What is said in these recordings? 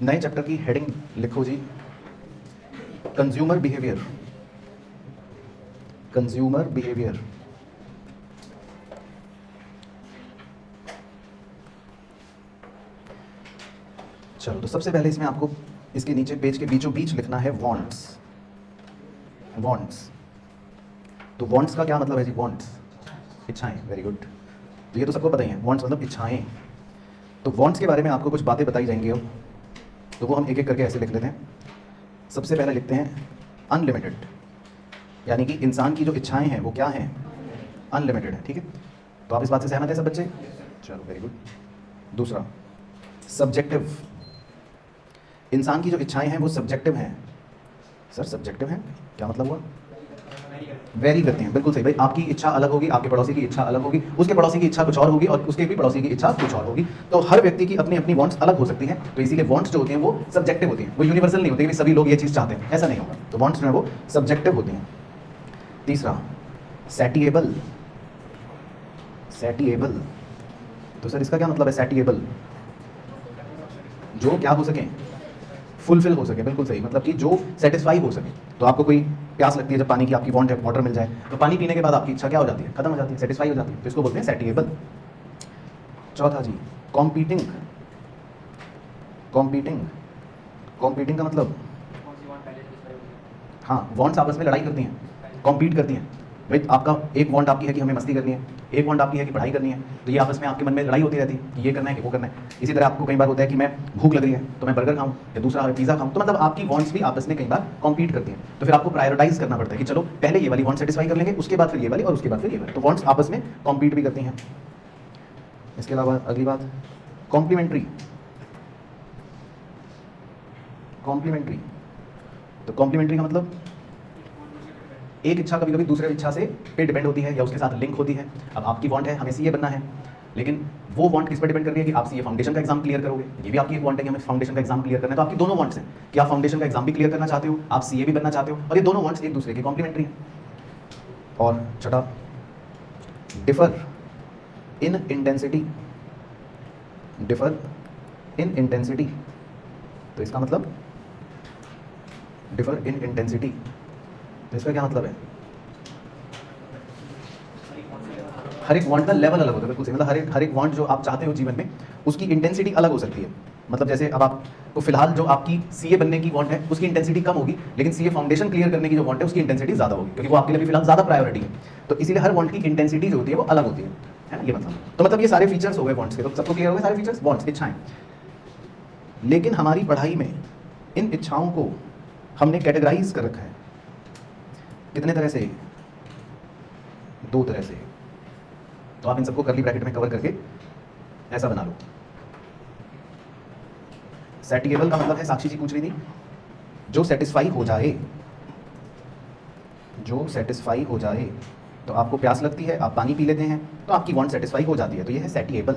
नए चैप्टर की हेडिंग लिखो जी, कंज्यूमर बिहेवियर। Consumer behaviour. चलो, तो सबसे पहले इसमें आपको इसके नीचे पेज के बीचों बीच लिखना है वांट्स। वांट्स, तो वांट्स का क्या मतलब है जी? वांट्स इच्छाएं। वेरी गुड, तो ये तो सबको पता ही है, वांट्स मतलब इच्छाएं। तो वांट्स के बारे में आपको कुछ बातें बताई जाएंगी अब, तो वो हम एक एक करके ऐसे लिख लेते हैं। सबसे पहले लिखते हैं अनलिमिटेड, यानी कि इंसान की जो इच्छाएं हैं वो क्या हैं? अनलिमिटेड है। ठीक है, तो आप इस बात से सहमत हैं सब बच्चे? चलो वेरी गुड। दूसरा सब्जेक्टिव, इंसान की जो इच्छाएं हैं वो सब्जेक्टिव हैं। सर सब्जेक्टिव हैं क्या मतलब हुआ? वेरी करते हैं, बिल्कुल सही भाई। आपकी इच्छा अलग होगी, आपके पड़ोसी की इच्छा अलग होगी, उसके पड़ोसी की इच्छा कुछ और होगी, और उसके भी पड़ोसी की इच्छा कुछ और होगी। तो हर व्यक्ति की अपनी अपनी वांट्स अलग हो सकती हैं, तो इसीलिए वांट्स जो होती हैं वो सब्जेक्टिव होती हैं, वो यूनिवर्सल नहीं होती कि सभी लोग ये चीज़ चाहते हैं, ऐसा नहीं होगा। तो वांट्स जो है वो सब्जेक्टिव होती हैं। तीसरा सैटिएबल। सैटिएबल, तो सर इसका क्या मतलब है? सैटिएबल, जो क्या हो सके? फुलफिल हो सके। बिल्कुल सही, मतलब कि जो सेटिस्फाई हो सके। तो आपको कोई प्यास लगती है, जब पानी की आपकी वांट है, वाटर मिल जाए, तो पानी पीने के बाद आपकी इच्छा क्या हो जाती है? खत्म हो जाती है, सेटिस्फाई हो जाती है, तो इसको बोलते हैं सैटिएबल। चौथा जी कॉम्पीटिंग। कॉम्पीटिंग, कॉम्पीटिंग का मतलब, हाँ, वांट्स आपस में लड़ाई करती हैं, कॉम्पीट करती हैं। भाई आपका एक वांट आपकी है कि हमें मस्ती करनी है, एक वांट आपकी है कि पढ़ाई करनी है, तो ये आपस में आपके मन में लड़ाई होती रहती है कि ये करना है कि वो करना है। इसी तरह आपको कई बार होता है कि मैं भूख लग रही है तो मैं बर्गर खाऊं, या दूसरा है पिज़्ज़ा खाऊं। तो मतलब आपकी वांट्स भी आपस में कई बार कॉम्पीट करती हैं, तो फिर आपको प्रायोरिटाइज करना पड़ता है कि चलो पहले ये वाली वांट सेटिस्फाई कर लेंगे, उसके बाद फिर ये वाली, और उसके बाद फिर ये वाली। तो वांट्स आपस में कॉम्पीट भी करती हैं। इसके अलावा अगली बात कॉम्प्लीमेंट्री। कॉम्प्लीमेंट्री, तो कॉम्प्लीमेंट्री का मतलब एक इच्छा कभी कभी दूसरे इच्छा से पे डिपेंड होती है या उसके साथ लिंक होती है। अब आपकी वांट है हमें सीए बनना है, लेकिन वो वांट किस पर डिपेंड कर रही है कि आप सीए फाउंडेशन का एग्जाम क्लियर करोगे। ये भी आपकी एक वांट है कि हमें फाउंडेशन का एग्जाम क्लियर करना है। तो आपकी दोनों वांट्स हैं कि आप फाउंडेशन का एग्जाम भी क्लियर करना चाहते हो, आप सीए भी बनना चाहते हो, और ये दोनों वांट्स एक दूसरे के कॉम्प्लीमेंट्री हैं। और छठा differ in intensity. Differ in intensity, तो इसका मतलब डिफर इन इंटेंसिटी, तो इसका क्या मतलब है? हर एक वांट का लेवल अलग होता है। बिल्कुल सही, मतलब हर एक वांट जो आप चाहते हो जीवन में, उसकी इंटेंसिटी अलग हो सकती है। मतलब जैसे अब आपको फिलहाल जो आपकी सीए बनने की वांट है उसकी इंटेंसिटी कम होगी, लेकिन सीए फाउंडेशन क्लियर करने की जो वांट है उसकी इंटेंसिटी ज़्यादा होगी, क्योंकि वो आपके लिए भी फिलहाल ज़्यादा प्रायोरिटी है। तो इसीलिए हर वांट की इंटेंसिटी जो होती है वो अलग होती है ना, ये मतलब। तो मतलब ये सारे फीचर्स हो गए वांट्स के, तो सबको क्लियर हो गए सारे फीचर्स, वांट्स इच्छाएं। लेकिन हमारी पढ़ाई में इन इच्छाओं को हमने कैटेगराइज कर रखा है कितने तरह से? 2 तरह से। तो आप इन सबको कर्ली ब्रैकेट में कवर करके ऐसा बना लो। सैटिएबल का मतलब है, साक्षी जी पूछ रही थी, जो सेटिस्फाई हो जाए। जो सेटिस्फाई हो जाए, तो आपको प्यास लगती है, आप पानी पी लेते हैं, तो आपकी वांट सेटिस्फाई हो जाती है, तो ये है सैटिएबल।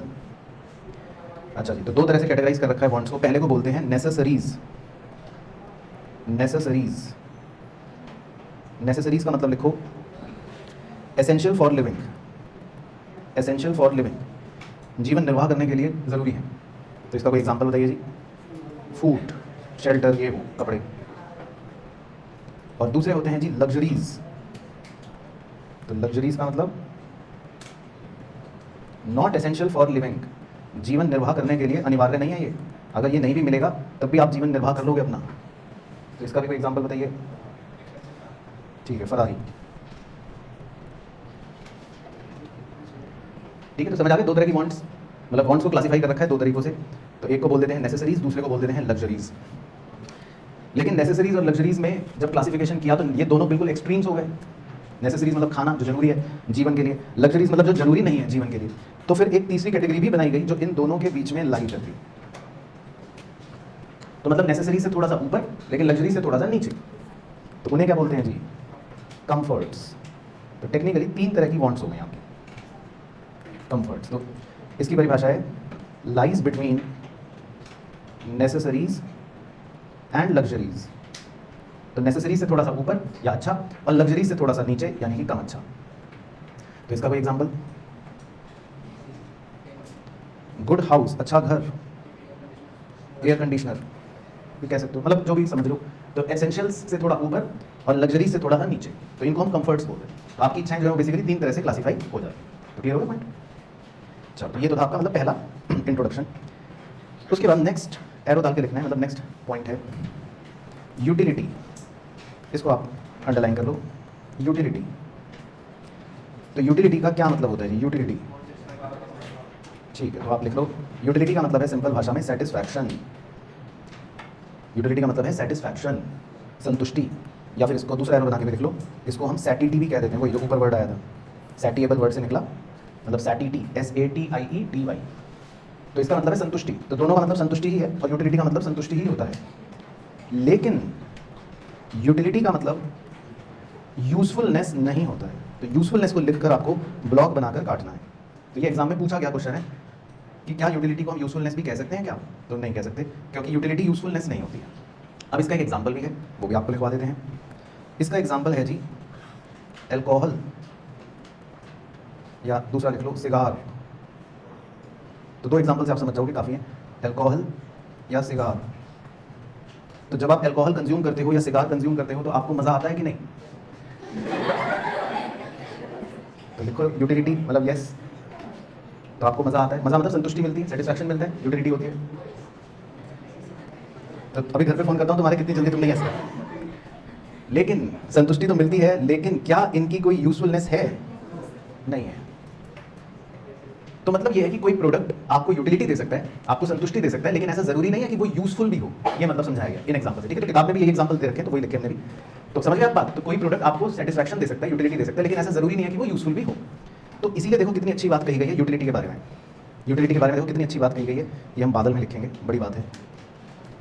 अच्छा जी, तो 2 तरह से कैटेगराइज कर रखा है वांट्स को। पहले को बोलते हैं नेसेसरीज। नेसेसरीज, नेसेसरीज का मतलब लिखो essential for living. Essential for living, जीवन निर्वाह करने के लिए ज़रूरी है। तो इसका कोई एग्जांपल बताइए जी। फूड, शेल्टर, ये वो कपड़े। और दूसरे होते हैं जी लग्जरीज। तो लग्जरीज का मतलब नॉट एसेंशियल फॉर लिविंग, जीवन निर्वाह करने के लिए अनिवार्य नहीं है ये, अगर ये नहीं भी मिलेगा तब भी आप जीवन निर्वाह कर लोगे अपना। तो इसका भी कोई एग्जांपल बताइए। ठीक है, फरारी। ठीक है, तो समझ आ गए 2 तरह की वांट्स, मतलब वांट्स को क्लासिफाई कर रखा है 2 तरीकों से। तो एक को बोल देते हैं नेसेसरीज, दूसरे को बोल देते हैं लग्जरीज। लेकिन नेसेसरीज और लग्जरीज में जब क्लासिफिकेशन किया तो ये दोनों बिल्कुल एक्सट्रीम्स हो गए। नेसेसरीज मतलब खाना जो जरूरी है जीवन के लिए, लग्जरीज मतलब जो जरूरी नहीं है जीवन के लिए। तो फिर एक तीसरी कैटेगरी भी बनाई गई जो इन दोनों के बीच में लाई करती। तो मतलब नेसेसरी से थोड़ा सा ऊपर, लेकिन लग्जरी से थोड़ा सा नीचे, तो उन्हें क्या बोलते हैं जी? कंफर्ट्स। तो टेक्निकली 3 तरह की वांट्स हो गई आपकी कंफर्ट्स। तो इसकी परिभाषा है lies between necessaries and luxuries. तो नेसेसरी से थोड़ा सा ऊपर या अच्छा, और लग्जरी से थोड़ा सा नीचे यानी कि कम अच्छा। तो इसका कोई एग्जांपल? गुड हाउस, अच्छा घर, एयर कंडीशनर, भी कह सकते हो, मतलब जो भी समझ लो। तो एसेंशियल्स से थोड़ा ऊपर और लग्जरी से थोड़ा सा नीचे, तो इनको हम कंफर्ट्स बोलते हैं। तो आपकी इच्छाएं जो है बेसिकली 3 तरह से क्लासीफाई हो जाती है। तो क्लियर हो गया पॉइंट? चलो, तो ये तो था आपका मतलब पहला इंट्रोडक्शन। उसके बाद नेक्स्ट एरो डाल के लिखना है, मतलब नेक्स्ट पॉइंट है यूटिलिटी। इसको आप अंडरलाइन कर लो, यूटिलिटी। तो यूटिलिटी का क्या मतलब होता है जी? यूटिलिटी, ठीक है, तो आप लिख लो यूटिलिटी का मतलब है सिंपल भाषा में सेटिस्फैक्शन। यूटिलिटी का मतलब है सेटिस्फैक्शन, संतुष्टि। या फिर इसको दूसरा एरो बना के भी लिख लो, इसको हम सैटिटी भी कह देते हैं, वही जो ऊपर वर्ड आया था, सैटिएबल वर्ड से निकला, मतलब सैटिटी, SATIETY। तो इसका मतलब है संतुष्टि। तो दोनों का मतलब संतुष्टि ही है और यूटिलिटी का मतलब संतुष्टि ही होता है। लेकिन यूटिलिटी का मतलब यूजफुलनेस नहीं होता है। तो यूजफुलनेस को लिखकर आपको ब्लॉक बनाकर काटना है। तो ये एग्जाम में पूछा गया क्वेश्चन है कि क्या यूटिलिटी को हम यूजफुलनेस भी कह सकते हैं क्या? तो नहीं कह सकते, क्योंकि यूटिलिटी यूजफुलनेस नहीं होती है। अब इसका एक एग्जाम्पल भी है, वो भी आपको लिखवा देते हैं। इसका एग्जाम्पल है जी एल्कोहल, या दूसरा लिख लो सिगार। तो 2 एग्जाम्पल से आप समझ जाओगे, काफ़ी है, एल्कोहल या सिगार। तो जब आप एल्कोहल कंज्यूम करते हो या सिगार कंज्यूम करते हो तो आपको मज़ा आता है कि नहीं? तो लिखो यूटिलिटी मतलब यस, तो आपको मज़ा आता है। मज़ा मतलब संतुष्टि मिलती है, सेटिस्फैक्शन मिलता है, यूटिलिटी होती है। तो अभी घर पे फ़ोन करता हूँ, तुम्हारे कितनी जल्दी तुमने यस किया। लेकिन संतुष्टि तो मिलती है, लेकिन क्या इनकी कोई यूजफुलनेस है? नहीं है। तो मतलब ये है कि कोई प्रोडक्ट आपको यूटिलिटी दे सकता है, आपको संतुष्टि दे सकता है, लेकिन ऐसा जरूरी नहीं है कि वो यूजफुल भी हो। ये मतलब समझाया गया इन एग्जाम्पल से, ठीक है? तो किताब में भी यही एग्जाम्पल दे रखे हैं, तो वही लिखे हमने भी। तो समझ गए आप बात? तो कोई प्रोडक्ट आपको सेटिस्फैक्शन दे सकता है, यूटिलिटी दे सकता है, लेकिन ऐसा जरूरी नहीं है कि वो यूजफुल भी हो। तो इसीलिए देखो कितनी अच्छी बात कही गई है यूटिलिटी के बारे में। यूटिलिटी के बारे में देखो कितनी अच्छी बात कही गई है। ये हम बादल में लिखेंगे, बड़ी बात है,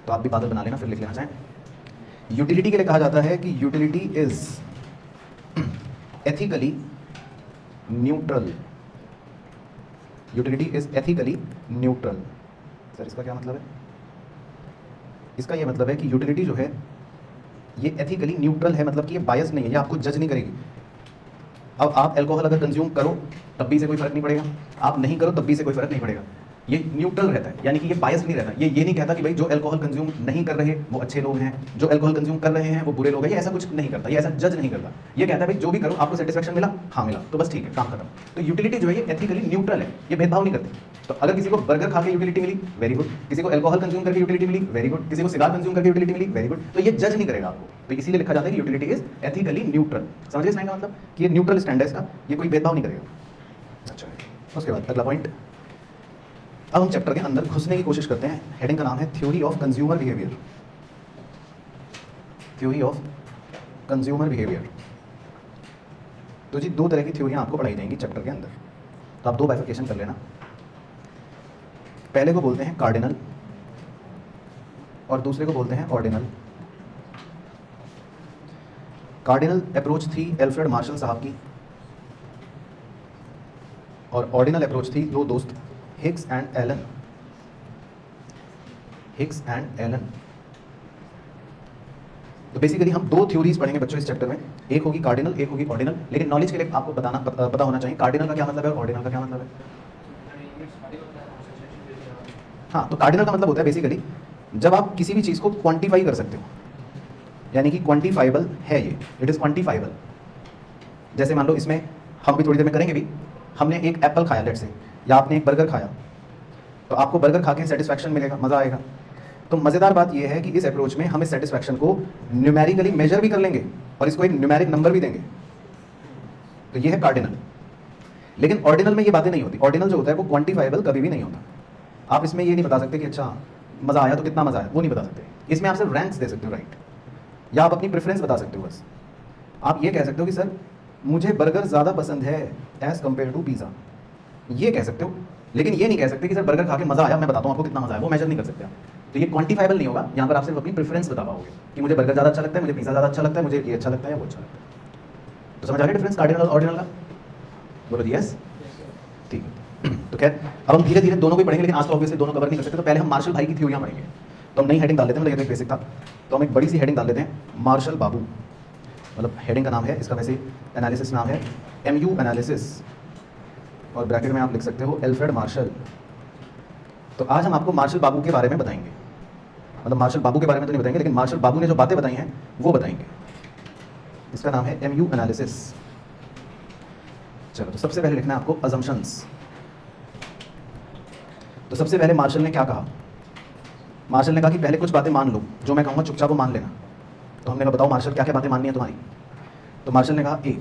तो आप भी बादल बना लेना, फिर लिख लेना चाहें। यूटिलिटी के लिए कहा जाता है कि utility is ethically neutral. Utility is ethically neutral. Sir इसका क्या मतलब है? इसका ये मतलब है कि यूटिलिटी जो है ये एथिकली न्यूट्रल है, मतलब कि ये बायस नहीं है, ये आपको जज नहीं करेगी। अब आप अल्कोहल अगर कंज्यूम करो तब भी से कोई फर्क नहीं पड़ेगा, आप नहीं करो तब भी से कोई फर्क नहीं पड़ेगा। ये न्यूट्रल रहता है, यानी कि ये बायस नहीं रहता। ये नहीं कहता कि भाई जो अल्कोहल कंज्यूम नहीं कर रहे वो अच्छे लोग हैं, जो अल्कोहल कंज्यूम कर रहे हैं वो बुरे लोग हैं। ये ऐसा कुछ नहीं करता, ये ऐसा जज नहीं करता। ये कहता है भाई जो भी करो आपको सेटिस्फैक्शन मिला, हाँ मिला तो बस ठीक है, काम खत्म। तो यूटिलिटी जो है ये एथिकली न्यूट्रल है, ये भेदभाव नहीं करती। तो अगर किसी को बर्गर खा के यूटिलिटी मिली, वेरी गुड। किसी को अल्कोहल कंज्यूम करके यूटिलिटी मिली, वेरी गुड। किसी को सिगार कंज्यूम करके यूटिलिटी मिली, वेरी गुड। तो ये जज नहीं करेगा आपको। तो इसीलिए लिखा जाता है कि यूटिलिटी इज एथिकली न्यूट्रल। समझिए इस लाइन का मतलब कि ये न्यूट्रल स्टैंड है इसका, ये कोई भेदभाव नहीं करेगा। अच्छा, उसके बाद अगला पॉइंट। अब हम चैप्टर के अंदर घुसने की कोशिश करते हैं। हेडिंग का नाम है theory of consumer behaviour. Theory of consumer behaviour. तो जी 2 तरह की थ्योरियां आपको पढ़ाई जाएंगी चैप्टर के अंदर, तो आप 2 बाइफिकेशन कर लेना। पहले को बोलते हैं कार्डिनल और दूसरे को बोलते हैं ऑर्डिनल। कार्डिनल अप्रोच थी एल्फ्रेड मार्शल साहब की, और ऑर्डिनल अप्रोच थी 2 दोस्त Hicks and Allen. Hicks and Allen. तो बेसिकली हम 2 थ्योरीज पढ़ेंगे बच्चों इस चैप्टर में, एक होगी कार्डिनल, एक होगी ऑर्डिनल। लेकिन नॉलेज के लिए आपको पता होना चाहिए कार्डिनल का क्या मतलब है और ऑर्डिनल का क्या मतलब है। हाँ, तो कार्डिनल का मतलब होता है बेसिकली जब आप किसी भी चीज़ को क्वांटिफाई कर सकते हो, यानी कि क्वांटिफाइबल है ये, इट इज़ क्वांटिफाइबल। जैसे मान लो इसमें हम भी थोड़ी देर में करेंगे भी, हमने एक एप्पल खाया लेट से, या आपने एक बर्गर खाया, तो आपको बर्गर खा के सेटिस्फैक्शन मिलेगा, मज़ा आएगा। तो मज़ेदार बात यह है कि इस अप्रोच में हम इस सेटिस्फैक्शन को न्यूमेरिकली मेजर भी कर लेंगे और इसको एक न्यूमेरिक नंबर भी देंगे। तो ये है कार्डिनल। लेकिन ऑर्डिनल में ये बातें नहीं होती। ऑर्डिनल जो होता है वो क्वांटिफाइबल कभी भी नहीं होता। आप इसमें ये नहीं बता सकते कि अच्छा मज़ा आया तो कितना मज़ा आया, वो नहीं बता सकते। इसमें आप सिर्फ रैंक्स दे सकते हो, राइट, या आप अपनी प्रेफरेंस बता सकते हो। बस आप ये कह सकते हो कि सर मुझे बर्गर ज़्यादा पसंद है एज़ कम्पेयर टू पिज़्ज़ा, ये कह सकते हो। लेकिन ये नहीं कह सकते कि सर बर्गर खा के मज़ा आया, मैं बताता हूँ आपको कितना मज़ा आया, वो मेजर नहीं कर सकते आप। तो ये क्वांटिफाइबल नहीं होगा। यहाँ पर आप सिर्फ अपनी प्रेफरेंस बता पाओगे कि मुझे बर्गर ज़्यादा अच्छा लगता है, मुझे पिज़्ज़ा ज़्यादा अच्छा लगता है, मुझे ये अच्छा लगता है, वो अच्छा लगता है। तो समझ आ गया डिफरेंस कार्डिनल और ऑर्डिनल का? बोलो जी यस, ठीक है। तो खैर अब हम धीरे धीरे दोनों को पढ़ेंगे, लेकिन आज तो ऑब्वियसली दोनों कवर नहीं कर सकते। तो पहले हम मार्शल भाई की थ्योरियाँ पढ़ेंगे। तो हम नई हेडिंग डाल लेते हैं, मतलब ये तो एक बेसिक था, तो हम एक बड़ी सी हेडिंग डाल लेते हैं, मार्शल बाबू। मतलब हेडिंग का नाम है, इसका वैसे एनालिसिस नाम है MU एनालिसिस, और ब्रैकेट में आप लिख सकते हो एल्फ्रेड मार्शल। तो आज हम आपको मार्शल बाबू के बारे में बताएंगे। मतलब मार्शल बाबू के बारे में तो नहीं बताएंगे, लेकिन मार्शल बाबू ने जो बातें बताई हैं वो बताएंगे। इसका नाम है MU एनालिसिस। चलो, तो सबसे पहले लिखना है आपको अजम्पशंस। तो सबसे पहले मार्शल ने क्या कहा? मार्शल ने कहा कि पहले कुछ बातें मान लो, जो मैं कहूँगा चुपचाप वो मान लेना। तो हमने कहा बताओ मार्शल क्या क्या बातें माननी है तुम्हारी? तो मार्शल ने कहा ए,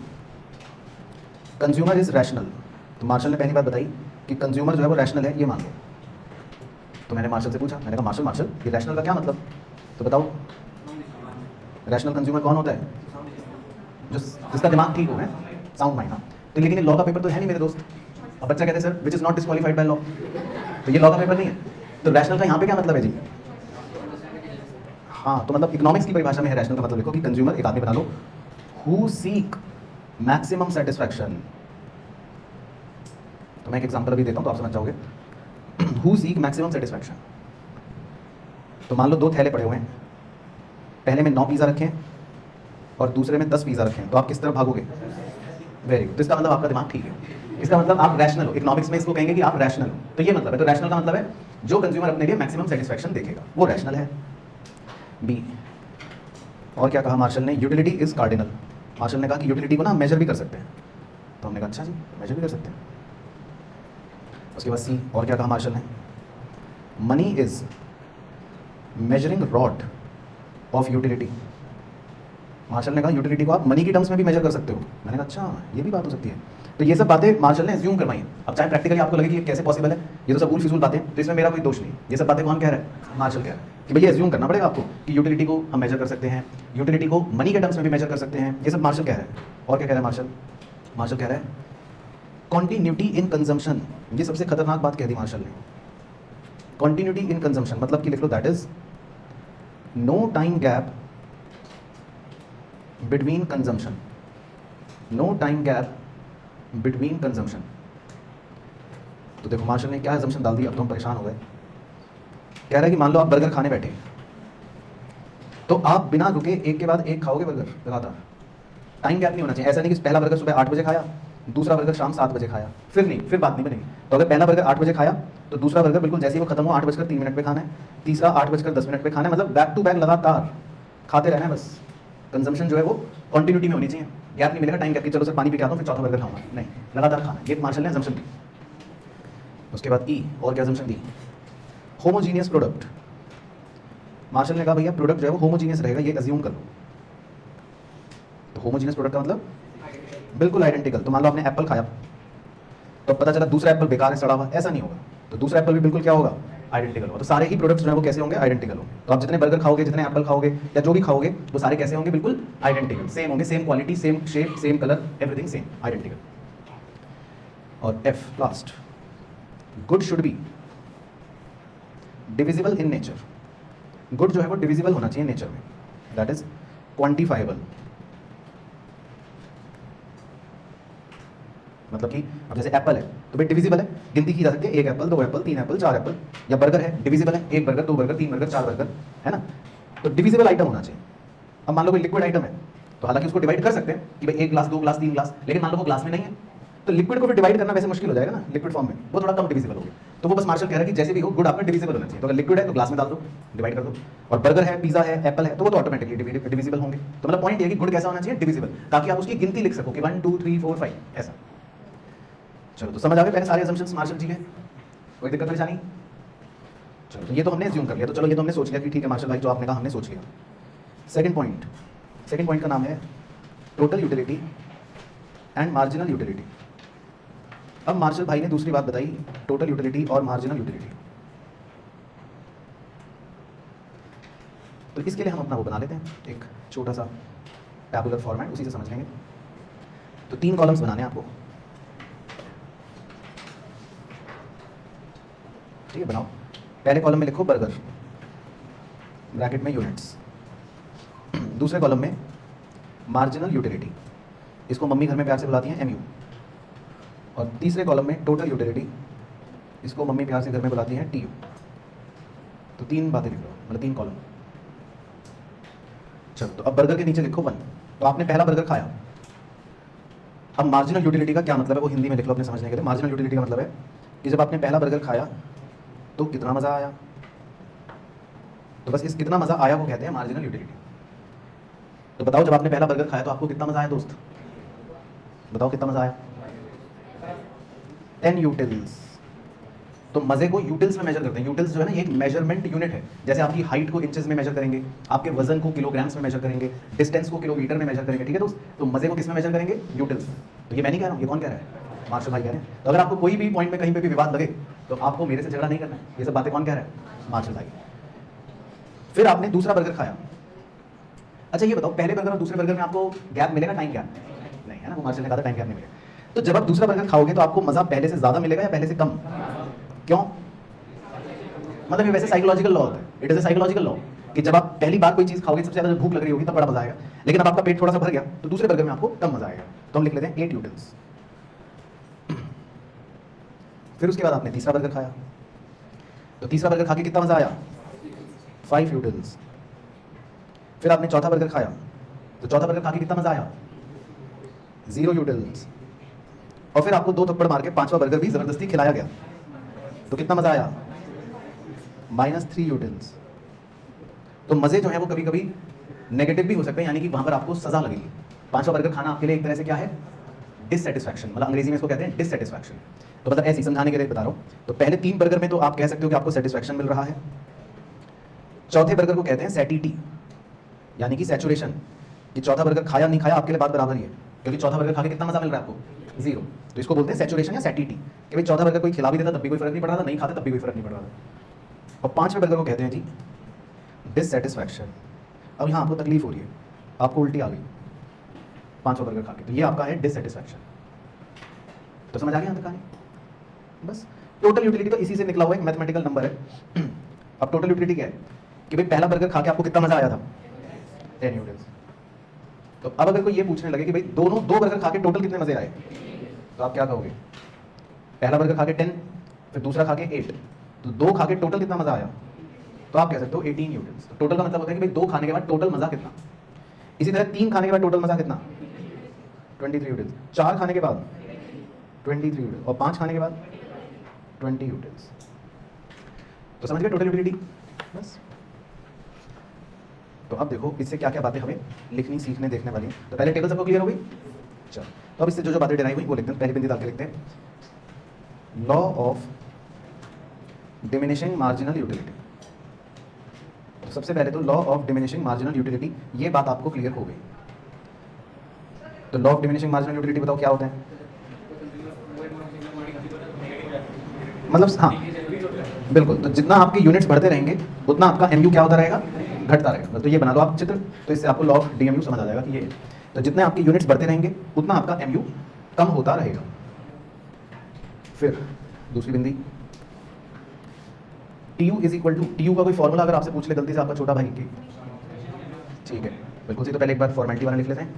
कंज्यूमर इज रैशनल। तो मार्शल ने पहली बात बताई कि कंज्यूमर जो है वो रैशनल है, ये मान लो। तो मैंने मार्शल से पूछा, मैंने कहा मार्शल मार्शल ये रैशनल का क्या मतलब? तो बताओ रैशनल कंज्यूमर कौन होता है? जो जिसका दिमाग ठीक हो, है साउंड माइंड। तो लेकिन ये लॉ का पेपर तो है नहीं मेरे दोस्त। अब बच्चा कहते हैं sir which is not disqualified by law, तो ये लॉ का पेपर नहीं है। तो रैशनल का यहाँ पे क्या मतलब है जी? हाँ, तो मतलब इकोनॉमिक्स की परिभाषा में है रैशनल का मतलब लिखो कि कंज्यूमर, एक आदमी बना लो, हु सीक मैक्सिमम सेटिस्फैक्शन। तो मैं एक एग्जांपल अभी देता हूँ तो आप समझ जाओगे। Who seek maximum satisfaction. तो मान लो 2 थैले पड़े हुए हैं, पहले में 9 पिज़्ज़ा रखे हैं और दूसरे में 10 पिज़्ज़ा रखे हैं, तो आप किस तरफ भागोगे? Very good. तो इसका मतलब आपका दिमाग ठीक है, इसका मतलब आप रैशनल हो। इकोनॉमिक्स में इसको कहेंगे कि आप रैशनल हो, तो ये मतलब है। तो रैशनल का मतलब है जो कंज्यूमर अपने लिए मैक्सिमम सेटिस्फैक्शन देखेगा वो रैशनल है। बी, और क्या कहा मार्शल ने? Utility is cardinal. मार्शल ने कहा कि यूटिलिटी को ना मेजर भी कर सकते हैं। तो हमने कहा अच्छा जी, मेजर भी कर सकते हैं। उसके बाद सी, और क्या कहा मार्शल ने? Money is measuring rod of utility. Marshall ने कहा यूटिलिटी को आप मनी की टर्म्स में भी मेजर कर सकते हो। मैंने कहा अच्छा, ये भी बात हो सकती है। तो ये सब बातें मार्शल ने एज्यूम करवाई। अब चाहे प्रैक्टिकली आपको लगे कि ये कैसे पॉसिबल है, ये तो सब उल फिजूल बातें, तो इसमें मेरा कोई दोष नहीं। ये सब बातें कौन कह रहा है? मार्शल कह रहा है कि भैया एज्यूम करना पड़ेगा आपको कि यूटिलिटी को हम मेजर कर सकते हैं, यूटिलिटी को मनी के टर्म्स में भी मेजर कर सकते हैं। ये सब मार्शल कह रहा है। और क्या कह रहा है मार्शल? मार्शल कह रहा है कॉन्टिन्यूटी इन कंजम्पशन। ये सबसे खतरनाक बात कह दी मार्शल ने। कॉन्टिन्यूटी इन कंजम्पशन मतलब कि लिख लो that is no time gap between consumption. No time gap between consumption. तो देखो मार्शल ने क्या असम्पशन डाल दी, अब तो हम परेशान हो गए। कह रहा है कि मान लो आप बर्गर खाने बैठे, तो आप बिना रुके एक के बाद एक खाओगे बर्गर लगातार। टाइम गैप नहीं होना चाहिए। ऐसा नहीं कि पहला बर्गर सुबह 8 बजे खाया, दूसरा बर्गर शाम 7 बजे खाया, फिर नहीं, फिर बात नहीं बनेगी। तो अगर पहला बर्गर 8 बजे खाया तो दूसरा बर्गर बिल्कुल जैसे ही वो खत्म हो 8:03 पे खाना है, तीसरा 8:10 पे खाना है। मतलब बैक टू बैक लगातार खाते रहना है बस। कंजम्पशन जो है वो कंटिन्यूटी में होनी चाहिए, गैप नहीं मिलेगा टाइम गैप की चलो सर पानी पी के आता हूँ फिर चौथा बर्गर खाऊंगा, नहीं, लगातार खाना। ये मार्शल ने असम्पशन दी। उसके बाद ई, और क्या असम्पशन दी? Homogeneous product. मार्शल ने कहा भैया प्रोडक्ट जो है वो होमोजीनियस रहेगा, ये अज्यूम कर लो। तो होमोजीनियस प्रोडक्ट का मतलब बिल्कुल आइडेंटिकल। तो मान लो आपने एप्पल खाया तो पता चला दूसरा एप्पल बेकार है, सड़ा हुआ, ऐसा नहीं होगा। तो दूसरा एप्पल भी बिल्कुल क्या होगा? आइडेंटिकल होगा। तो सारे ही प्रोडक्ट्स जो है वो कैसे होंगे? आइडेंटिकल होंगे। तो आप जितने बर्गर खाओगे, जितने एप्पल खाओगे या जो भी खाओगे, वो सारे कैसे होंगे? बिल्कुल आइडेंटिकल, सेम होंगे, same quality, same shape, same colour, everything same, identical. और एफ last, good should be divisible in nature. Good जो है वो डिविजिबल होना चाहिए नेचर में, दैट इज क्वांटिफाइबल। मतलब कि अब जैसे एप्पल है तो भाई डिविजिबल है, गिनती की जा सकती है, 1 एप्पल, 2 एप्पल, 3 एप्पल, 4 एप्पल। या बर्गर है, डिविजिबल है, 1 बर्गर, 2 बर्गर, 3 बर्गर, 4 बर्गर, है ना। तो डिविजिबल आइटम होना चाहिए। अब मान लो कोई लिक्विड आइटम है तो हालांकि उसको डिवाइड कर सकते हैं कि भाई 1 ग्लास, 2 ग्लास, 3 ग्लास, लेकिन मान लो वो ग्लास में नहीं है तो लिक्विड को भी डिवाइड करना वैसे मुश्किल हो जाएगा ना लिक्विड फॉर्म में, वो थोड़ा कम डिविजिबल होगा। तो वो बस मार्शल कह रहा है कि जैसे भी हो गुड आपका डिविजिबल होना चाहिए। तो अगर लिक्विड है तो ग्लास में डाल दो, डिवाइड कर दो। और बर्गर है, पिज्जा है, एप्पल है, तो वो तो ऑटोमेटिकली डिविजिबल होंगे। तो मतलब पॉइंट ये है कि गुड कैसा होना चाहिए? डिविजिबल, ताकि आप उसकी गिनती लिख सको कि 1 2 3 4 5 ऐसा। चलो तो समझ आ गए पहले सारे असम्पशंस मार्शल जी के, कोई दिक्कत परेशानी? चलो तो ये तो हमने अज्यूम कर लिया। तो चलो ये तो हमने सोच लिया कि ठीक है मार्शल भाई जो आपने कहा हमने सोच लिया। सेकंड पॉइंट का नाम है total utility and marginal utility. अब मार्शल भाई ने दूसरी बात बताई, टोटल यूटिलिटी और मार्जिनल यूटिलिटी। तो इसके लिए हम अपना वो बना लेते हैं एक छोटा सा टैबुलर फॉर्मेट, उसी से समझ लेंगे। तो 3 कॉलम्स बनाने हैं आपको, ठीक है? बनाओ। पहले कॉलम में लिखो बर्गर, ब्रैकेट में यूनिट्स। दूसरे कॉलम में मार्जिनल यूटिलिटी, इसको मम्मी घर में प्यार से बुलाती हैं MU। और तीसरे कॉलम में टोटल यूटिलिटी, इसको मम्मी प्यार से घर में बुलाती हैं TU। तो 3 बातें लिख लो, मतलब 3 कॉलम। चलो तो अब बर्गर के नीचे लिखो 1। तो आपने पहला बर्गर खाया। अब मार्जिनल यूटिलिटी का क्या मतलब है वो हिंदी में लिख लो अपने समझने के लिए। मार्जिनल यूटिलिटी का मतलब है कि जब आपने पहला बर्गर खाया तो कितना मज़ा आया, तो बस इस कितना मज़ा आया वो कहते हैं मार्जिनल यूटिलिटी। तो बताओ जब आपने पहला बर्गर खाया तो आपको कितना मज़ा आया दोस्त? बताओ कितना मज़ा आया? 10 यूटिल्स। तो मज़े को यूटिल्स में मेजर करते हैं। यूटिल्स जो है ना, एक मेजरमेंट यूनिट है। जैसे आपकी हाइट को इंचेस में मेजर करेंगे, आपके वजन को किलोग्राम्स में मेजर करेंगे, डिस्टेंस को किलोमीटर में मेजर करेंगे, ठीक है दोस्त? तो मज़े को किस में मेजर करेंगे? यूटिल्स। तो ये मैं नहीं कह रहा हूँ, ये कौन कह रहा है? मार्शल भाई कह रहे हैं। तो अगर आपको कोई भी पॉइंट में कहीं पे भी विवाद लगे तो आपको मेरे से झगड़ा नहीं करना है। ये सब बातें कौन कह रहा है? मार्शल भाई। फिर आपने दूसरा बर्गर खाया। अच्छा ये बताओ, पहले बर्गर और दूसरे बर्गर में आपको गैप मिलेगा, टाइम गैप? नहीं है ना, वो मार्शल ने कहा था टाइम गैप नहीं मिलेगा। तो जब आप दूसरा बर्गर खाओगे तो आपको मज़ा पहले से ज़्यादा मिलेगा या पहले से कम? क्यों? मतलब ये वैसे साइकोलॉजिकल लॉ होता है, it is a psychological law कि जब आप पहली बार कोई चीज़ खाओगे, सबसे ज़्यादा जब भूख लग रही होगी तब बड़ा मजा आएगा, लेकिन अब आपका पेट थोड़ा सा भर गया तो दूसरे बर्गर में आपको कम मजा आएगा। तो हम लिख लेते हैं 8 यूटिल्स। फिर उसके बाद आपने तीसरा बर्गर खाया, तो तीसरा बर्गर खा के कितना मजा आया? 5 यूटिल्स। फिर आपने चौथा बर्गर खाया, तो चौथा बर्गर खा के कितना मजा आया? 0 यूटिल्स। और फिर आपको 2 थप्पड़ मार के पांचवा बर्गर भी जबरदस्ती खिलाया गया, तो कितना मजा आया? -3 यूटिल्स। तो मजे जो है वो कभी कभी नेगेटिव भी हो सकते हैं, यानी कि वहां पर आपको सजा लगेगी। पांचवा बर्गर खाना आपके लिए एक तरह से क्या है? डिससेटिस्फैक्शन, मतलब अंग्रेजी में इसको कहते हैं डिससेटिस्फैक्शन। तो मतलब ऐसे समझाने के लिए बता रहा हूं। तो पहले 3 बर्गर में तो आप कह सकते हो कि आपको सेटिस्फैक्शन मिल रहा है। चौथे बर्गर को कहते हैं सैटिटी, यानी कि सैचुरेशन, कि चौथा बर्गर खाया नहीं खाया आपके लिए बात बराबर ही है, क्योंकि चौथा बर्गर खा के कितना मजा मिल रहा है आपको? 0। तो इसको बोलते हैं सैचुरेशन या सैटिटी, कि भाई चौथा बर्गर कोई खिला भी देता तब भी कोई फर्क नहीं पड़ रहा था, नहीं खाते तब भी कोई फर्क नहीं पड़ रहा था। और पांचवें बर्गर को कहते हैं जी डिससेटिस्फैक्शन। अब यहाँ आपको तकलीफ हो रही है, आपको उल्टी आ गई पांचवा बर्गर खा के, तो ये आपका है डिससेटिस्फैक्शन। तो समझ आ गया यहाँ तक कहानी? बस टोटल यूटिलिटी तो इसी से निकला हुआ एक मैथमेटिकल नंबर है। अब टोटल यूटिलिटी क्या है कि भाई पहला बर्गर खा के आपको कितना मजा आया था? 10 यूटिल्स। तो अब अगर कोई ये पूछने लगे कि भाई दो बर्गर खा के टोटल कितने मजे आए, तो आप क्या कहोगे? पहला बर्गर खा के 10, फिर दूसरा खा के 8, तो 2 खा के टोटल कितना मजा आया? तो आप कह सकते हो 18 यूटिल्स। तो टोटल का मतलब होता है कि भाई 2 खाने के बाद टोटल मजा कितना। इसी तरह 3 खाने के बाद टोटल मजा कितना? 23 यूटिल्स। 4 खाने के बाद 23 यूटिल्स, और 5 खाने के बाद 20 यूटिल्स। तो समझ गए टोटल यूटिलिटी? बस। तो अब देखो इससे क्या क्या बातें हमें लिखनी सीखने देखने वाली हैं। तो पहले टेबल सबको क्लियर हो गई? चलो, तो अब इससे जो जो बातें डिराइव हुई वो लिखते हैं। पहली बिंदी डाल के लिखते हैं law of diminishing marginal utility. तो सबसे पहले तो law of diminishing marginal utility, ये बात आपको क्लियर हो गई। तो law of diminishing marginal utility बताओ क्या होता है? मतलब हाँ बिल्कुल, तो जितना आपके यूनिट्स बढ़ते रहेंगे उतना आपका एमयू क्या होता रहेगा? घटता रहेगा। तो ये बना लो आप चित्र, तो इससे आपको लॉ ऑफ डीएमयू समझ आ जाएगा कि ये है। तो जितने आपके यूनिट्स बढ़ते रहेंगे उतना आपका एमयू कम होता रहेगा। फिर दूसरी बिंदी TU is equal to, TU का कोई फॉर्मूला अगर आपसे पूछ ले गलती से आपका छोटा भाई की, ठीक है बिल्कुल सही। तो पहले एक बार फॉर्मेलिटी वाला लिख लेते हैं,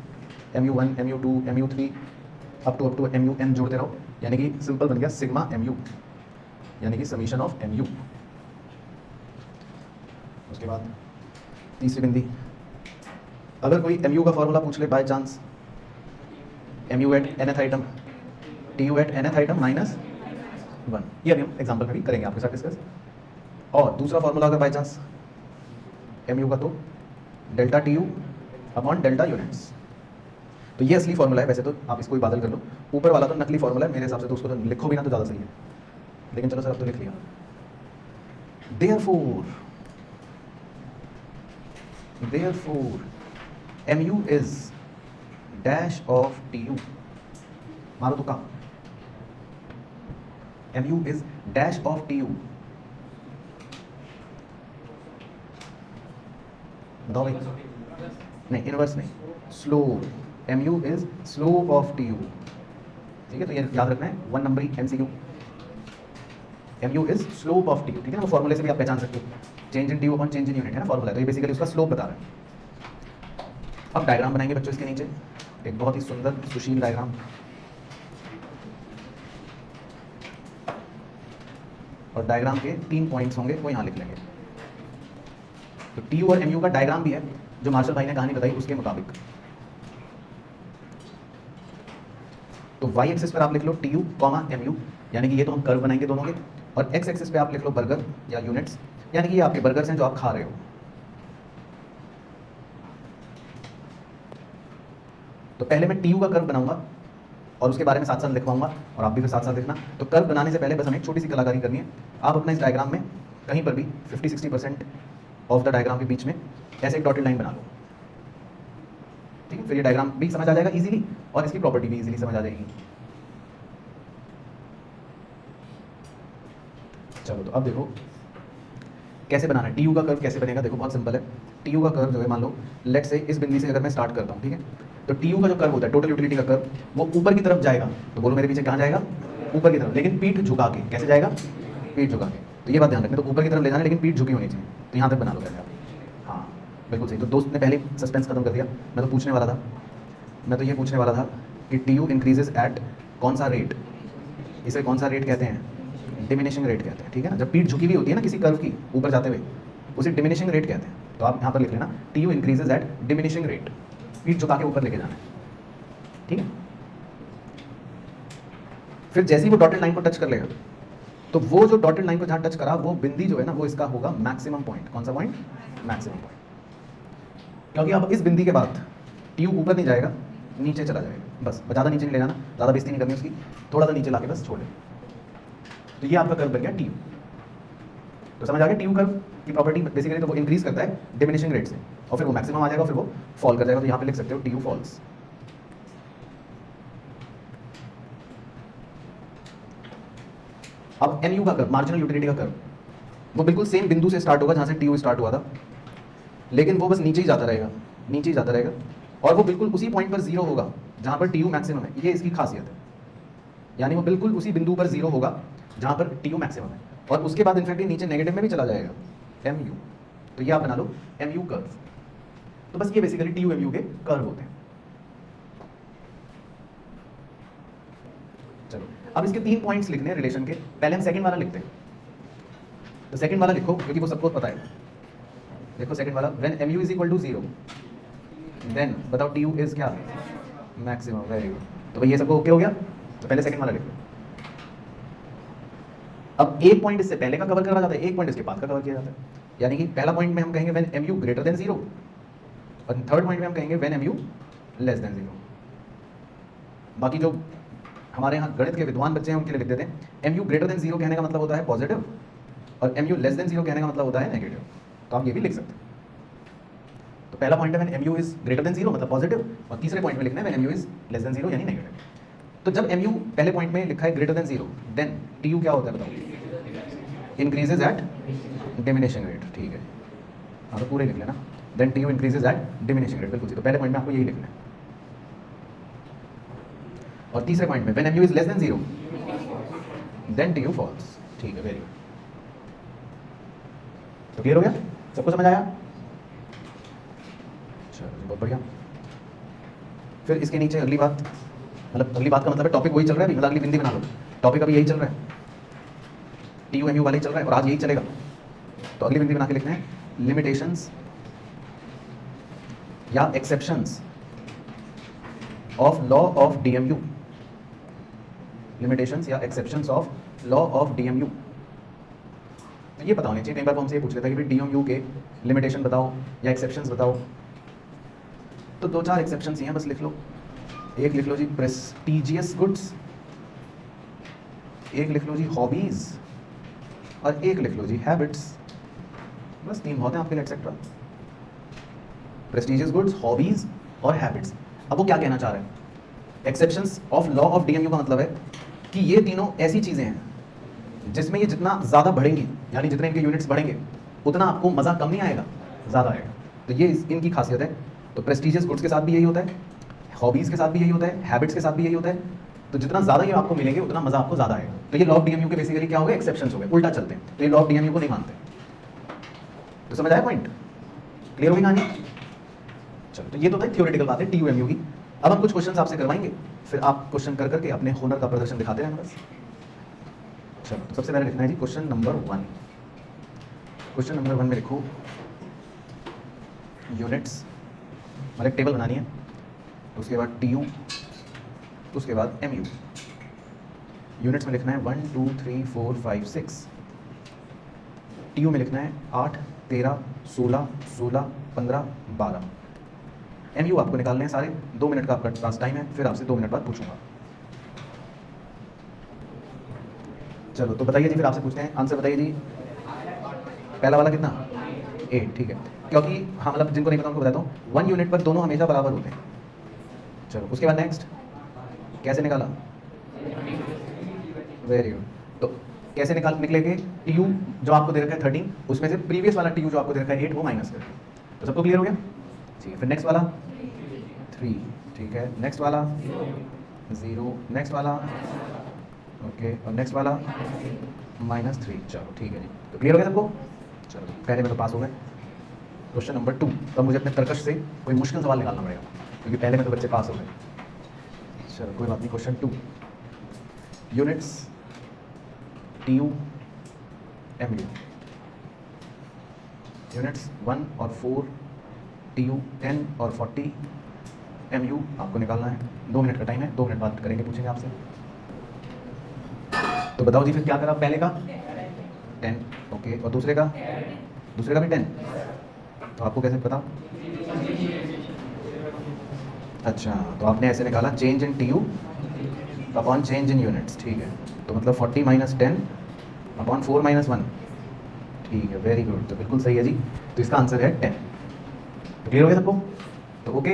mu1 mu2 mu3 up to mu n जोड़ते रहो, यानी कि सिंपल बन गया सिग्मा mu, यानी कि समीशन ऑफ mu। उसके बाद तीसरी बिंदी, अगर कोई mu का फॉर्मूला पूछ ले by chance, mu at nth item, tu at nth item minus 1, ये अभी हम एग्जाम्पल में भी करेंगे आपके साथ डिस्कस। और दूसरा फॉर्मूला अगर बाय चांस mu का, तो delta tu upon delta units. तो ये असली फॉर्मूला है, वैसे तो आप इसको भी बादल कर लो, ऊपर वाला तो नकली फॉर्मूला है मेरे हिसाब से, तो उसको तो लिखो भी ना तो ज़्यादा सही है, लेकिन चलो सर अब तो लिख लिया। Therefore mu is dash of tu, मारो तो का mu is dash of tu, बताओ भाई। नहीं इनवर्स नहीं, slope, mu is slope of tu, ठीक है। तो ये याद रखना है, 1 number MCQ, mu is slope of tu, ठीक है ना। वो फॉर्मूले से भी आप पहचान सकते हो, change in tu upon change in unit है ना फॉर्मूला, तो ये बेसिकली उसका स्लोप बता रहा है। अब डायग्राम बनाएंगे बच्चों इसके नीचे, एक बहुत ही सुंदर सुशील डायग्राम। और डायग्राम के 3 पॉइंट्स होंगे, वो यहाँ लिख लेंगे। तो टीयू और एमयू का डायग्राम भी है जो मार्शल भाई ने कहानी बताई उसके मुताबिक। तो वाई एक्सिस पर आप लिख लो टीयू कॉमा एमयू, यानी कि ये तो हम कर्व बनाएंगे दोनों के, और एक्स एक्सिस पे आप लिख लो बर्गर या यूनिट्स, यानी कि ये आपके बर्गर्स हैं जो आप खा रहे हो। तो पहले मैं TU का कर्व बनाऊंगा और उसके बारे में साथ साथ लिखवाऊंगा और आप भी फिर साथ साथ लिखना। तो कर्व बनाने से पहले बस हमें एक छोटी सी कलाकारी करनी है। आप अपना इस डायग्राम में कहीं पर भी 50-60% ऑफ द डायग्राम के बीच में ऐसे एक डॉटेड लाइन बना लो, ठीक है। फिर ये डायग्राम भी समझ आ जाएगा इजीली और इसकी प्रॉपर्टी भी इजीली समझ आ जाएगी। चलो तो अब देखो कैसे बनाना है। TU का कर्व कैसे बनेगा, देखो बहुत सिंपल है। TU का कर्व जो है, मान लो लेट से इस बिंदु से अगर मैं स्टार्ट करता हूँ, ठीक है, तो TU का जो कर्व होता है, टोटल यूटिलिटी का कर्व, वो ऊपर की तरफ जाएगा। तो बोलो मेरे पीछे कहाँ जाएगा, ऊपर की तरफ, लेकिन पीठ झुका के। कैसे जाएगा, पीठ झुका के। तो ये बात ध्यान रखना, तो ऊपर की तरफ ले जाना है लेकिन पीठ झुकी होनी चाहिए। तो यहाँ तक बना लो पहले आप। हाँ बिल्कुल सही। तो दोस्त ने पहले सस्पेंस खत्म कर दिया। मैं तो पूछने वाला था, मैं तो ये पूछने वाला था कि TU इंक्रीजेज एट कौन सा रेट, इसे कौन सा रेट कहते हैं, डिमिनिशिंग रेट कहते हैं, ठीक है ना। जब पीठ झुकी हुई होती है ना किसी कर्व की ऊपर जाते हुए, उसे डिमिनिशिंग रेट कहते हैं। तो आप यहाँ पर लिख लेना TU increases at diminishing rate, पीठ झुका के ऊपर लेके जाना है, ठीक है। फिर जैसे ही वो डॉटेड लाइन को टच कर लेगा, तो वो जो डॉटेड लाइन को जहाँ टच करा, वो बिंदी जो है ना, वो इसका होगा मैक्सिमम पॉइंट। कौन सा पॉइंट, मैक्सिमम पॉइंट। क्योंकि अब इस बिंदी के बाद TU ऊपर नहीं जाएगा, नीचे चला जाएगा। बस ज़्यादा नीचे नहीं ले जाना, ज़्यादा बेइज्जती नहीं करनी उसकी, थोड़ा सा नीचे लाके बस छोड़ देना। तो ये आपका कर्व बन गया TU। तो समझ आ गया TU कर्व की प्रॉपर्टी बेसिकली। तो वो इंक्रीज करता है डिमिनिशिंग रेट से और फिर वो मैक्सिमम आ जाएगा, फिर वो फॉल कर जाएगा। तो यहाँ पे लिख सकते हो TU फॉल्स। अब MU का कर्व, मार्जिनल यूटिलिटी का कर्व, वो बिल्कुल सेम बिंदु से स्टार्ट होगा जहाँ से TU स्टार्ट हुआ था, लेकिन वो बस नीचे ही जाता रहेगा, नीचे ही जाता रहेगा। और वो बिल्कुल उसी पॉइंट पर जीरो होगा जहाँ पर TU मैक्सिमम है। ये इसकी खासियत है, यानी वो बिल्कुल उसी बिंदु पर जीरो होगा जहाँ पर TU मैक्सिमम है। और उसके बाद इनफैक्ट ये नीचे नेगेटिव में भी चला जाएगा, MU। तो ये आप बना लो MU कर्व। तो बस ये बेसिकली TU MU के कर्व होते हैं। चलो अब इसके 3 पॉइंट्स लिखने हैं रिलेशन के। पहले हम सेकंड वाला लिखते हैं। तो सेकंड वाला लिखो क्योंकि वो सबको पता है। देखो सेकंड वाला, when MU is equal to 0 then बताओ TU इज क्या, मैक्सिमम। Very good. तो भाई ये सबको ओके हो गया। तो पहले सेकंड वाला लिख लो। अब एक पॉइंट इससे पहले का कवर करा जाता है, एक पॉइंट इसके बाद का कवर किया जाता है। यानी कि पहला पॉइंट में हम कहेंगे व्हेन MU ग्रेटर देन 0 और थर्ड पॉइंट में हम कहेंगे व्हेन MU लेस देन 0। बाकी जो हमारे यहाँ गणित के विद्वान बच्चे हैं उनके लिए लिख देते हैं MU ग्रेटर देन 0 कहने का मतलब होता है पॉजिटिव और MU लेस देन 0 कहने का मतलब होता है नेगेटिव। तो आप ये भी लिख सकते हैं। तो पहला पॉइंट है when MU is greater than 0 मतलब पॉजिटिव, और तीसरे पॉइंट में लिखना है when MU is less than 0 यानी नेगेटिव। तो जब MU पहले पॉइंट में लिखा है ग्रेटर देन 0 देन TU क्या होता है बताओ, इंक्रीजेज एट डिमिनिशिंग रेट, ठीक है। हाँ तो पूरे लिख लेना, then TU increases at diminishing rate, बिल्कुल। तो पहले पॉइंट में आपको यही लिखना है। और तीसरे पॉइंट में when MU is less than 0 then TU falls, ठीक है। Very good. तो क्लियर हो गया, सबको समझ आया? चलो बहुत बढ़िया। फिर इसके नीचे अगली बात, मतलब अगली बात का मतलब है टॉपिक वही चल रहा है अभी, मतलब अगली बिंदी बना लो। टॉपिक अभी यही चल रहा है, TU MU वाले ही चल रहा है और आज यही चलेगा। तो अगली बिंदी बना के लिखना है लिमिटेशंस या exceptions of law of DMU। Limitations या exceptions of law of DMU। तो ये पता होनी चाहिए। कई बार हमसे ये पूछ लेता है कि भाई DMU के लिमिटेशन बताओ या एक्सेप्शंस बताओ। तो 2-4 एक्सेप्शंस ही हैं, बस लिख लो। एक लिख लो जी प्रेस्टीजियस गुड्स, एक लिख लो जी हॉबीज, और एक लिख लो जी हैबिट्स। बस 3 बहुत हैं आपके लिए एक्सेट्रा। प्रेस्टीजियस गुड्स, हॉबीज और हैबिट्स। अब वो क्या कहना चाह रहे हैं, exceptions of law of DMU का मतलब है कि ये तीनों ऐसी चीजें हैं जिसमें ये जितना ज़्यादा बढ़ेंगी, यानी जितने इनके यूनिट्स बढ़ेंगे उतना आपको मज़ा कम नहीं आएगा, ज़्यादा आएगा। तो ये इनकी खासियत है। तो प्रेस्टीजियस गुड्स के साथ भी यही होता है, हॉबीज़ के साथ भी यही होता है, हैबिट्स के साथ भी यही होता है। तो जितना ज़्यादा ये आपको मिलेंगे उतना मज़ा आपको ज़्यादा आएगा। तो ये लॉ ऑफ DMU के बेसिकली क्या हो गए, एक्सेप्शंस हो गए, उल्टा चलते हैं। तो ये लॉ ऑफ DMU को नहीं मानते। तो समझ आया पॉइंट, क्लियर होगी कहानी? चलो तो ये तो भाई थ्योरेटिकल बात है TU MU की। अब हम कुछ क्वेश्चन आपसे करवाएंगे, फिर आप क्वेश्चन कर करके अपने हुनर का प्रदर्शन दिखाते रहना बस। चलो तो सबसे पहले लिखना है जी क्वेश्चन नंबर 1। क्वेश्चन नंबर 1 में लिखो यूनिट्स, मतलब एक टेबल बनानी है, उसके बाद TU, उसके बाद MU। यूनिट्स में लिखना है 1 2 3 4 5 6। TU में लिखना है 8 13 16 16 15 12। MU आपको निकालने हैं सारे, 2 मिनट का आपका पास टाइम है, फिर आपसे 2 मिनट बाद पूछूंगा। चलो तो बताइए जी, फिर आपसे पूछते हैं, आंसर बताइए जी। पहला वाला कितना? 8, ठीक है, क्योंकि हाँ मतलब जिनको नहीं पता उनको बताता हूँ, 1 यूनिट पर दोनों हमेशा बराबर होते हैं। चलो उसके बाद नेक्स्ट, कैसे निकाला? Very good. तो कैसे निकलेंगे? TU जो आपको दे रखा है 13, उसमें से प्रीवियस वाला TU जो आपको दे रखा है 8 वो माइनस कर, तो सबको क्लियर हो गया? ठीक है, फिर नेक्स्ट वाला 3, ठीक है, नेक्स्ट वाला 0, नेक्स्ट वाला ओके, और नेक्स्ट वाला -3। चलो ठीक है जी, तो क्लियर हो गया सबको? चलो पहले में तो पास हो गए। क्वेश्चन नंबर 2, तब मुझे अपने तर्कश से कोई मुश्किल सवाल निकालना पड़ेगा, क्योंकि पहले में तो बच्चे पास हो गए। चलो कोई बात नहीं। Question 2, units TU MU, units 1 और 4, TU 10 और 40, MU आपको निकालना है। 2 मिनट का टाइम है, 2 मिनट बाद करेंगे, पूछेंगे आपसे। तो बताओ जी फिर क्या करा? पहले का 10, ओके, और दूसरे का भी 10, तो आपको कैसे पता? अच्छा, तो आपने ऐसे निकाला change in TU upon change in units, ठीक है, तो मतलब 40 - 10 अपॉन 4 - 1, ठीक है, वेरी गुड, तो बिल्कुल सही है जी। तो इसका आंसर है 10। तो क्लियर हो गया सबको? तो ओके,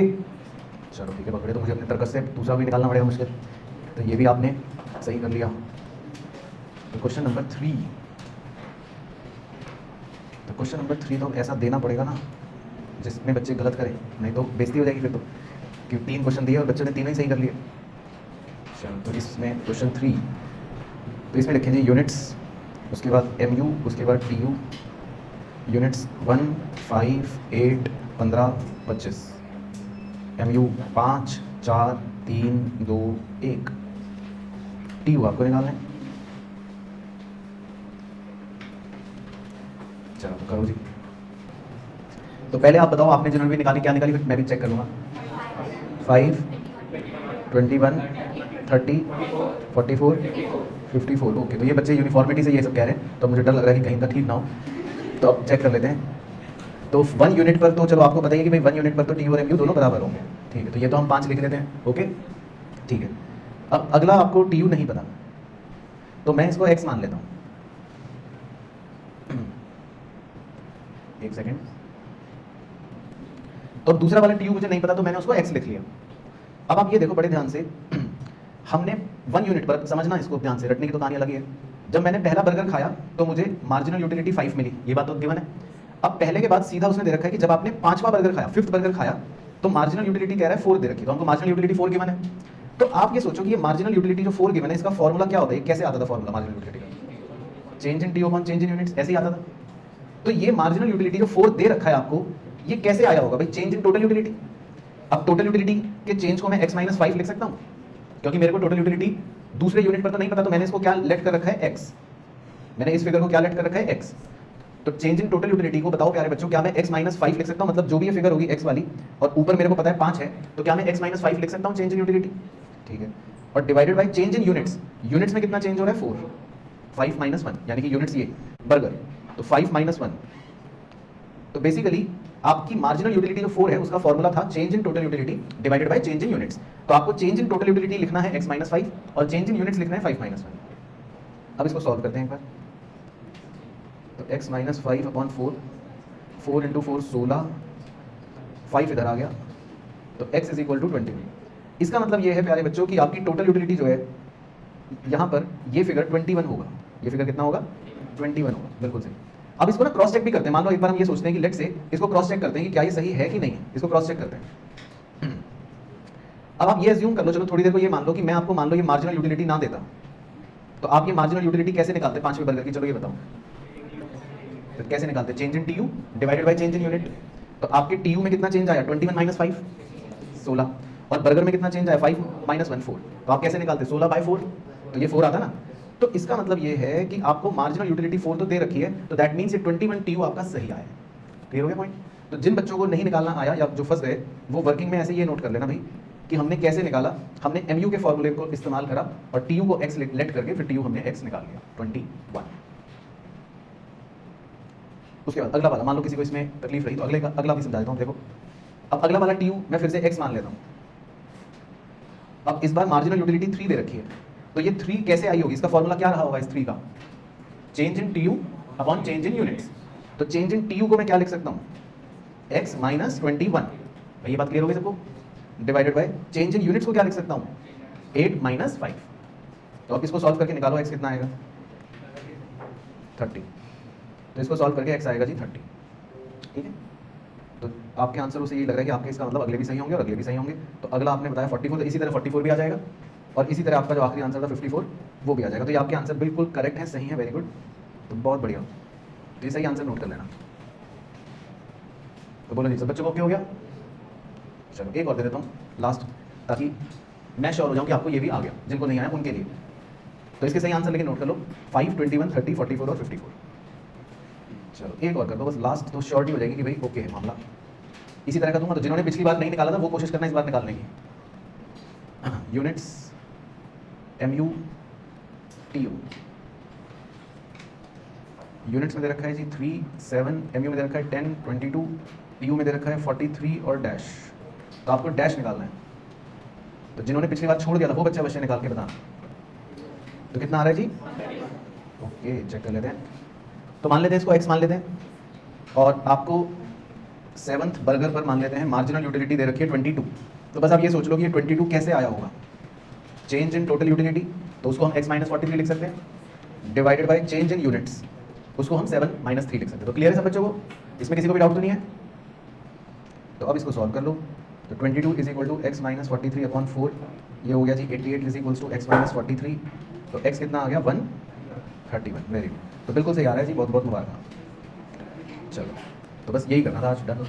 चलो ठीक है पकड़े, तो मुझे अपने तर्कस से दूसरा भी निकालना पड़ेगा मुश्किल, तो ये भी आपने सही कर लिया। तो क्वेश्चन नंबर 3, तो क्वेश्चन नंबर 3 तो ऐसा देना पड़ेगा ना जिसमें बच्चे गलत करें, नहीं तो बेइज्जती हो जाएगी फिर तो, कि 3 क्वेश्चन दिए और बच्चों ने तीनों ही सही कर लिए। चलो तो इसमें क्वेश्चन 3, तो इसमें लिखें जी यूनिट्स, उसके बाद MU, उसके बाद TU, यूनिट्स 1, 5, 8, 15, 25, MU 5, 4, 3, 2, 1, TU आपको निकालना है। चलो तो करो जी। तो पहले आप बताओ, आपने जिन्होंने भी निकाली क्या निकाली, फिर मैं भी चेक कर लूँगा। 5, 21, 30, 44, 54, ओके, तो ये बच्चे यूनिफॉर्मिटी से ये सब कह रहे हैं, तो मुझे डर लग रहा है कि कहीं का ठीक ना हो, तो अब चेक कर लेते हैं। तो 1 यूनिट पर तो चलो आपको बताइए कि भाई 1 यूनिट पर तो TU और MU दोनों बराबर होंगे, ठीक है, तो ये तो हम 5 लिख लेते हैं, ओके, ठीक है। अब अगला आपको TU नहीं पता, तो मैं इसको x मान लेता हूँ। एक सेकेंड, तो दूसरा वाला TU मुझे नहीं पता, तो मैंने उसको x लिख लिया। अब आप ये देखो बड़े ध्यान से, हमने 1 यूनिट पर, समझना इसको ध्यान से, रटने की तो कहानी अलग ही है। जब मैंने पहला बर्गर खाया तो मुझे मार्जिनल यूटिलिटी 5 मिली, ये बात तो गिवन है। अब पहले के बाद सीधा उसने दे रखा है कि जब आपने 5वां बर्गर खाया, 5th बर्गर खाया, तो मार्जिनल यूटिलिटी कह रहा है 4 दे रखी, तो हमको मार्जिनल यूटिलिटी 4 गिवन है। तो आप ये सोचो कि ये मार्जिनल यूटिलिटी जो 4 गिवन है, इसका फॉर्मूला क्या होता है? कैसे आता था फॉर्मूला मार्जिनल यूटिलिटी का? Change in TU upon change in units, ऐसे ही आता था। तो ये मार्जिनल यूटिलिटी जो 4 दे रखा है आपको, ये कैसे आया होगा भाई? Change in total utility. अब टोटल यूटिलिटी के चेंज को मैं x - 5 लिख सकता हूँ, क्योंकि मेरे को टोटल यूटिलिटी दूसरे यूनिट पर तो नहीं पता, तो मैंने इसको क्या लेट कर रखा है? x। मैंने इस फिगर को क्या लेट कर रखा है? x। तो चेंज इन टोटल यूटिलिटी को बताओ प्यारे बच्चों, क्या मैं x - 5 लिख सकता हूँ? मतलब जो भी ये फिगर होगी x वाली, और ऊपर मेरे को पता है 5 है, तो क्या मैं x - 5 लिख सकता हूँ चेंज इन यूटिलिटी? ठीक है, और divided by change in units, units में कितना चेंज हो रहा है? 4, 5 - 1, यानी कि यूनिट्स ये बर्गर, तो 5 - 1, तो बेसिकली आपकी मार्जिनल यूटिलिटी जो 4 है उसका फॉर्मूला था change in total utility divided by change in units. तो आपको चेंज इन टोटल यूटिलिटी लिखना है x - 5 और चेंज इन यूनिट्स लिखना है 5 - 1। अब इसको सॉल्व करते हैं एक बार। तो x - 5 अपॉन 4, 4 × 4 16, 5 इधर आ गया, तो x = 21। इसका मतलब ये है प्यारे बच्चों कि आपकी टोटल यूटिलिटी जो है यहाँ पर ये फिगर 21 होगा। ये फिगर कितना होगा? 21 होगा, बिल्कुल सही। अब इसको ना क्रॉस चेक भी करते हैं। मान लो एक बार हम ये सोचते हैं कि लेट से इसको क्रॉस चेक करते हैं कि क्या ये सही है कि नहीं है, इसको क्रॉस चेक करते हैं। अब आप ये अज्यूम कर लो, चलो थोड़ी देर को ये मान लो कि मैं आपको मान लो ये मार्जिनल यूटिलिटी ना देता, तो आप ये मार्जिनल यूटिलिटी कैसे निकालते 5वें बर्गर की? चलो ये बताओ, तो कैसे निकालते? Change in TU divided by change in unit. तो आपके TU में कितना चेंज आया? 21 - 5 16, और बर्गर में कितना चेंज आया? 5 - 1 4। तो आप कैसे निकालते? 16/4, तो ये 4 आता ना। तो इसका मतलब ये है कि आपको मार्जिनल यूटिलिटी 4 तो दे रखी है, तो दैट मीन्स ये 21 TU आपका सही आया है। क्लियर हो गया पॉइंट? तो जिन बच्चों को नहीं निकालना आया या जो फंस गए, वो वर्किंग में ऐसे ये नोट कर लेना भाई कि हमने कैसे निकाला। हमने MU के फॉर्मूले को इस्तेमाल करा और TU को x लेट करके फिर TU हमने x निकाल लिया 21। उसके बाद अगला वाला, मान लो किसी को इसमें तकलीफ रही तो अगला भी समझा देता हूँ। देखो अब अगला वाला TU मैं फिर से x मान लेता हूँ। अब इस बार मार्जिनल यूटिलिटी 3 दे रखी है, तो ये 3 कैसे आई होगी, इसका फॉर्मूला क्या रहा होगा इस 3 का, change in TU upon change in units. तो चेंज इन TU को मैं क्या लिख सकता हूँ, x माइनस 21, भाई ये बात क्लियर हो गई सबको, divided by change in units को क्या लिख सकता हूँ, 8 माइनस 5। तो अब इसको सॉल्व करके निकालो x कितना आएगा, 30। तो इसको सॉल्व करके x आएगा जी 30, ठीक है। तो आपके आंसर से यही लग रहा है कि आपके इसका मतलब अगले भी सही होंगे और अगले भी सही होंगे। तो अगला आपने बताया 44, तो इसी तरह 44 भी आ जाएगा, और इसी तरह आपका जो आखिरी आंसर था 54 वो भी आ जाएगा। तो ये आपके आंसर बिल्कुल करेक्ट है, सही है, वेरी गुड, तो बहुत बढ़िया। तो ये सही आंसर नोट कर लेना। तो बोलो जी सब बच्चों को ओके हो गया। चलो एक और दे देता हूँ लास्ट, ताकि मैं श्योर हो जाऊँ कि आपको ये भी आ गया, जिनको नहीं आया उनके लिए। तो इसके सही आंसर लेके नोट कर लो, 5, 21, 30, 44 और 54। चलो एक और कर दो बस, लास्ट तो श्योरिटी हो जाएगी कि भाई ओके है मामला। इसी तरह का दूंगा, तो जिन्होंने पिछली बार नहीं निकाला था वो कोशिश करना इस बार निकालने की। यूनिट्स MU TU, यूनिट्स में दे रखा है जी 3, 7, MU में दे रखा है 10, 22, TU में दे रखा है 43 और डैश। तो आपको डैश निकालना है। तो जिन्होंने पिछली बार छोड़ दिया था वो बच्चे अवश्य निकाल के बताना। तो कितना आ रहा है जी, ओके चेक कर लेते हैं। तो मान लेते हैं इसको x मान लेते हैं, और आपको 7th बर्गर पर मान लेते हैं मार्जिनल यूटिलिटी दे रखी है 22। तो बस आप ये सोच लो कि ये 22 कैसे आया होगा, चेंज इन टोटल यूटिलिटी, तो उसको हम x माइनस 43 लिख सकते हैं, divided by change in units, उसको हम 7 माइनस 3 लिख सकते हैं। तो क्लियर है सब बच्चों को, इसमें किसी को भी डाउट तो नहीं है। तो अब इसको सॉल्व कर लो। तो 22 is equal to x minus 43 upon 4, ये हो गया जी 88 is equals to x minus 43। तो x कितना आ गया 131, वेरी गुड। तो बिल्कुल सही आ रहा है जी, बहुत बहुत मुबारक। चलो तो बस यही करना था आज, डन।